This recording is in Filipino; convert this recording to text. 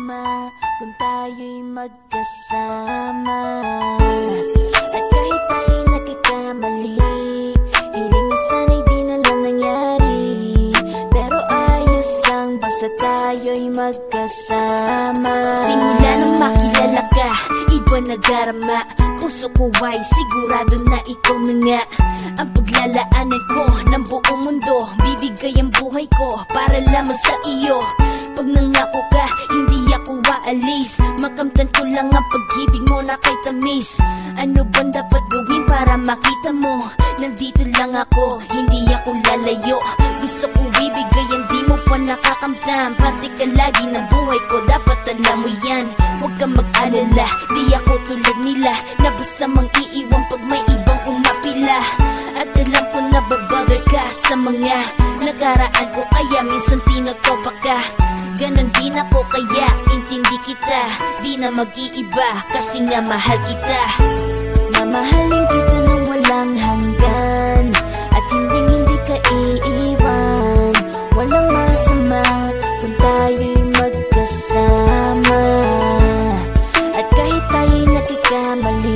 masama kung tayo'y magkasama. At kahit tayo'y nagkakamali, hiling na sana'y di na lang nangyari. Pero ayos ang basta tayo'y magkasama. Simula nang makilala ka, iba nadarama. Puso ko ay sigurado na ikaw na nga ang paglalaanan ko ng buong mundo. Bibigay ang buhay ko para lamang sa iyo. Pag nangako ka, hindi ako aalis. Makamtan ko lang ang pag-ibig mo na kay tamis. Ano bang dapat gawin para makita mo? Nandito lang ako, hindi ako lalayo. Gusto ko ibigay ang di mo pa nakakamtam. Parte ka lagi ng buhay ko, dapat alam mo yan. Huwag kang mag-alala, di ako tulad nila na basta mang iiwan pag may ibang umapila. At alam ko na babother ka sa mga nakaraan ko, kaya minsan tinotopa ka. Ganon din ako kaya intindi kita, di na mag-iiba kasi nga mahal kita.